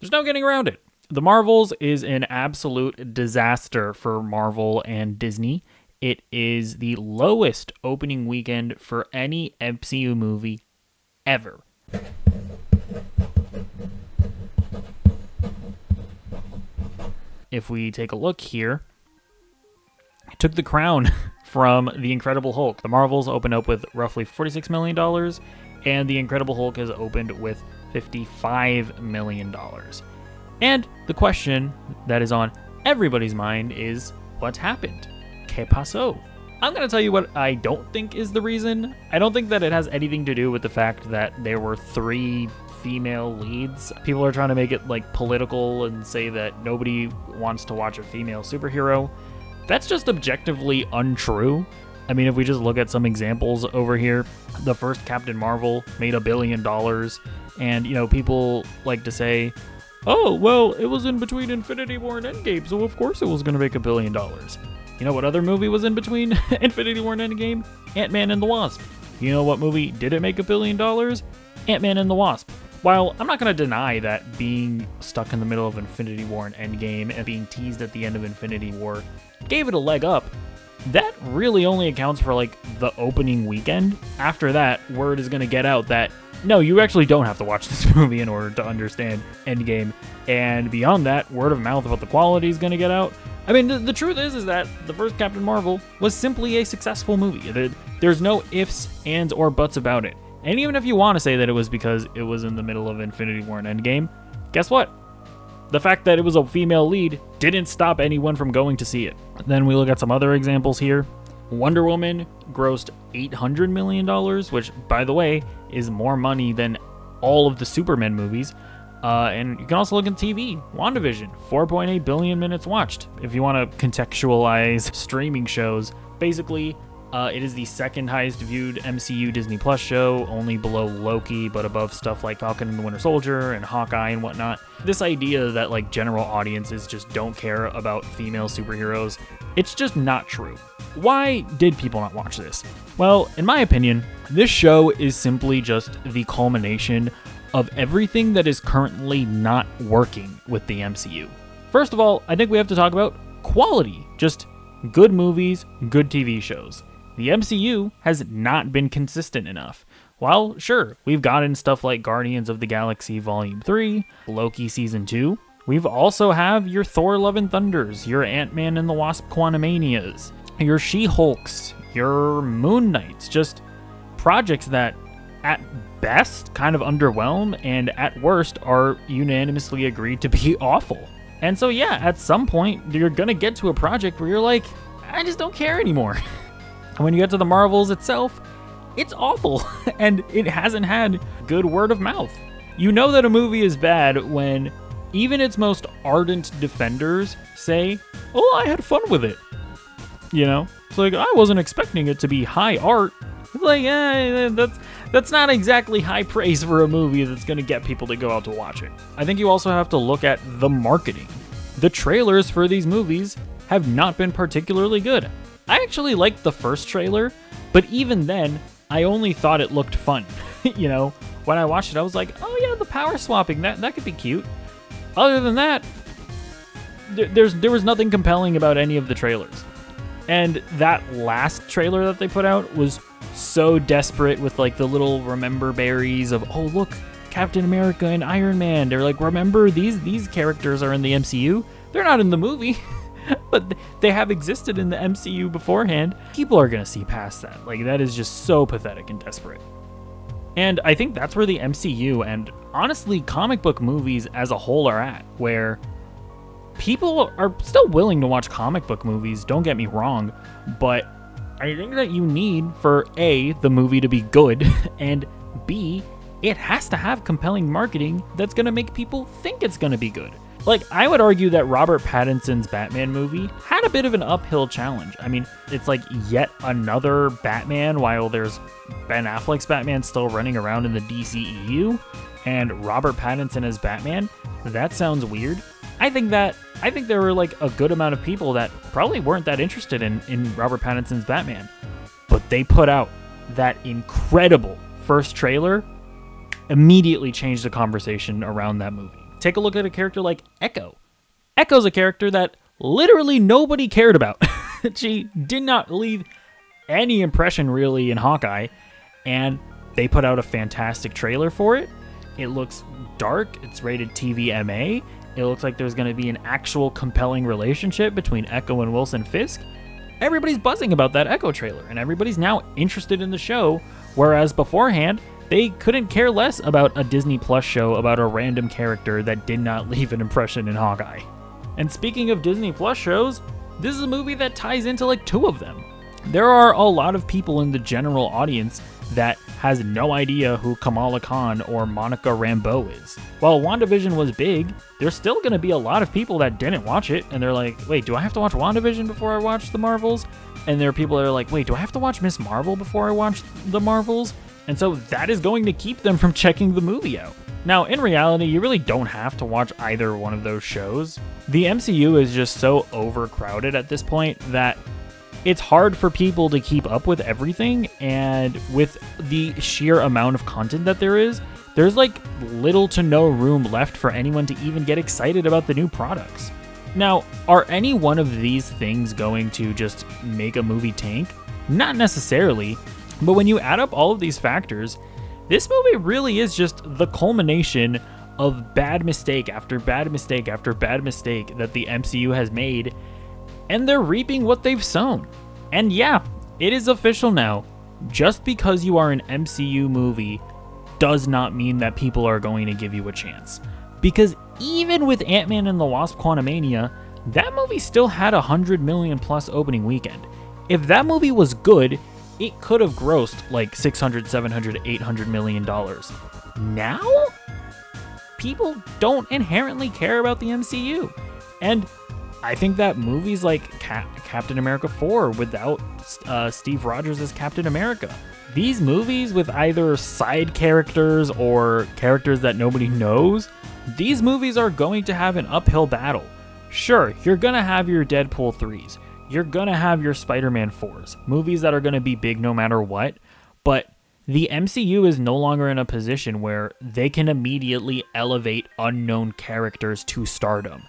There's no getting around it. The Marvels is an absolute disaster for Marvel and Disney. It is the lowest opening weekend for any MCU movie ever. If we take a look here, it took the crown from The Incredible Hulk. The Marvels opened up with roughly $46 million, and The Incredible Hulk has opened with $55 million. And the question that is on everybody's mind is, what's happened? ¿Qué pasó? I'm going to tell you what I don't think is the reason. I don't think that it has anything to do with the fact that there were 3 female leads. People are trying to make it like political and say that nobody wants to watch a female superhero. That's just objectively untrue. I mean, if we just look at some examples over here, the first Captain Marvel made $1 billion. And, you know, people like to say, oh, well, it was in between Infinity War and Endgame, so of course it was going to make $1 billion. You know what other movie was in between Infinity War and Endgame? Ant-Man and the Wasp. You know what movie didn't make $1 billion? Ant-Man and the Wasp. While I'm not going to deny that being stuck in the middle of Infinity War and Endgame and being teased at the end of Infinity War gave it a leg up, that really only accounts for like the opening weekend. After that, word is going to get out that no, you actually don't have to watch this movie in order to understand Endgame. And beyond that, word of mouth about the quality is going to get out. I mean, the truth is that the first Captain Marvel was simply a successful movie. There's no ifs, ands, or buts about it. And even if you want to say that it was because it was in the middle of Infinity War and Endgame, guess what? The fact that it was a female lead didn't stop anyone from going to see it. Then we look at some other examples here. Wonder Woman grossed $800 million, which, by the way, is more money than all of the Superman movies. And you can also look at TV. WandaVision, 4.8 billion minutes watched. If you want to contextualize streaming shows, basically, it is the second highest viewed MCU Disney Plus show, only below Loki, but above stuff like Falcon and the Winter Soldier and Hawkeye and whatnot. This idea that like general audiences just don't care about female superheroes, it's just not true. Why did people not watch this? Well, in my opinion, this show is simply just the culmination of everything that is currently not working with the MCU. First of all, I think we have to talk about quality. Just good movies, good TV shows. The MCU has not been consistent enough. While, sure, we've gotten stuff like Guardians of the Galaxy Volume 3, Loki Season 2, we've also have your Thor Love and Thunders, your Ant-Man and the Wasp Quantumanias, your She-Hulks, your Moon Knights, just projects that at best kind of underwhelm and at worst are unanimously agreed to be awful. And so yeah, at some point you're gonna get to a project where you're like, I just don't care anymore. And when you get to the Marvels itself, it's awful and it hasn't had good word of mouth. You know that a movie is bad when even its most ardent defenders say, oh, I had fun with it. You know, it's like, I wasn't expecting it to be high art. It's like, that's not exactly high praise for a movie that's going to get people to go out to watch it. I think you also have to look at the marketing. The trailers for these movies have not been particularly good. I actually liked the first trailer, but even then, I only thought it looked fun. You know, when I watched it, I was like, oh yeah, the power swapping, that could be cute. Other than that, there was nothing compelling about any of the trailers. And that last trailer that they put out was so desperate with like the little remember berries of, oh look, Captain America and Iron Man. They're like, remember these characters are in the MCU? They're not in the movie, but they have existed in the MCU beforehand. People are gonna see past that. Like, that is just so pathetic and desperate. And I think that's where the MCU and honestly comic book movies as a whole are at, where people are still willing to watch comic book movies, don't get me wrong, but I think that you need for A, the movie to be good, and B, it has to have compelling marketing that's going to make people think it's going to be good. Like, I would argue that Robert Pattinson's Batman movie had a bit of an uphill challenge. I mean, it's like yet another Batman while there's Ben Affleck's Batman still running around in the DCEU, and Robert Pattinson as Batman. That sounds weird. I think there were like a good amount of people that probably weren't that interested in Robert Pattinson's Batman, but they put out that incredible first trailer, immediately changed the conversation around that movie. take a look at a character like Echo. Echo's a character that literally nobody cared about. She did not leave any impression really in Hawkeye, and they put out a fantastic trailer for it. It looks dark. It's rated TVMA. It looks like there's going to be an actual compelling relationship between Echo and Wilson Fisk. Everybody's buzzing about that Echo trailer, and everybody's now interested in the show, whereas beforehand, they couldn't care less about a Disney Plus show about a random character that did not leave an impression in Hawkeye. And speaking of Disney Plus shows, this is a movie that ties into like 2 of them. There are a lot of people in the general audience that has no idea who Kamala Khan or Monica Rambeau is. While WandaVision was big, there's still going to be a lot of people that didn't watch it, and they're like, wait, do I have to watch WandaVision before I watch the Marvels? And there are people that are like, wait, do I have to watch Ms. Marvel before I watch the Marvels? And so that is going to keep them from checking the movie out. Now, in reality, you really don't have to watch either one of those shows. The MCU is just so overcrowded at this point that it's hard for people to keep up with everything, and with the sheer amount of content that there is, there's like little to no room left for anyone to even get excited about the new products. Now, are any one of these things going to just make a movie tank? Not necessarily, but when you add up all of these factors, this movie really is just the culmination of bad mistake after bad mistake after bad mistake that the MCU has made, and they're reaping what they've sown. And yeah, it is official now. Just because you are an MCU movie does not mean that people are going to give you a chance. Because even with Ant-Man and the Wasp: Quantumania, that movie still had $100 million plus opening weekend. If that movie was good, it could have grossed like $600, $700, $800 million. Now, people don't inherently care about the MCU. And I think that movies like Captain America 4 without Steve Rogers as Captain America, these movies with either side characters or characters that nobody knows, these movies are going to have an uphill battle. Sure, you're going to have your Deadpool 3s. You're going to have your Spider-Man 4s, movies that are going to be big no matter what, but the MCU is no longer in a position where they can immediately elevate unknown characters to stardom.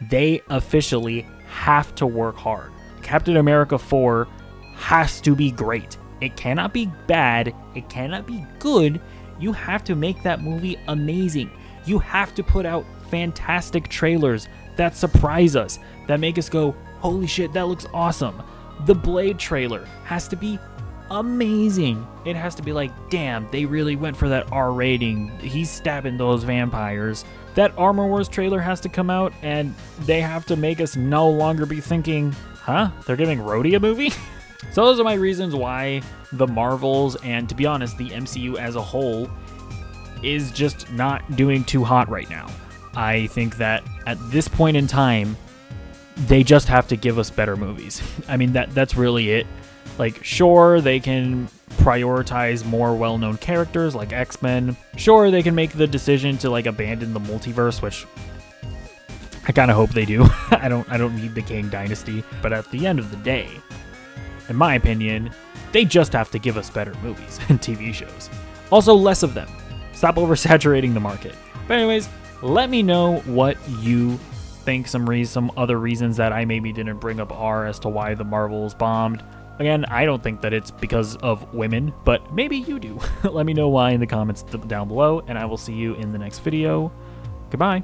They officially have to work hard. Captain America 4 has to be great. It cannot be bad. It cannot be good. You have to make that movie amazing. You have to put out fantastic trailers that surprise us, that make us go, holy shit, that looks awesome. The Blade trailer has to be amazing. It has to be like, damn, they really went for that R rating. He's stabbing those vampires. That Armor Wars trailer has to come out, and they have to make us no longer be thinking, huh, they're giving Rhodey a movie? So those are my reasons why the Marvels, and to be honest, the MCU as a whole, is just not doing too hot right now. I think that at this point in time, they just have to give us better movies. I mean, that's really it. Like, sure, they can prioritize more well-known characters like X-Men. Sure, they can make the decision to like abandon the multiverse, which I kind of hope they do. I don't need the Kang Dynasty, but at the end of the day, in my opinion, they just have to give us better movies and TV shows. Also, less of them. Stop oversaturating the market. But anyways, let me know what you think some other reasons that I maybe didn't bring up are as to why the Marvels bombed. Again, I don't think that it's because of women, but maybe you do. Let me know why in the comments down below, and I will see you in the next video. Goodbye.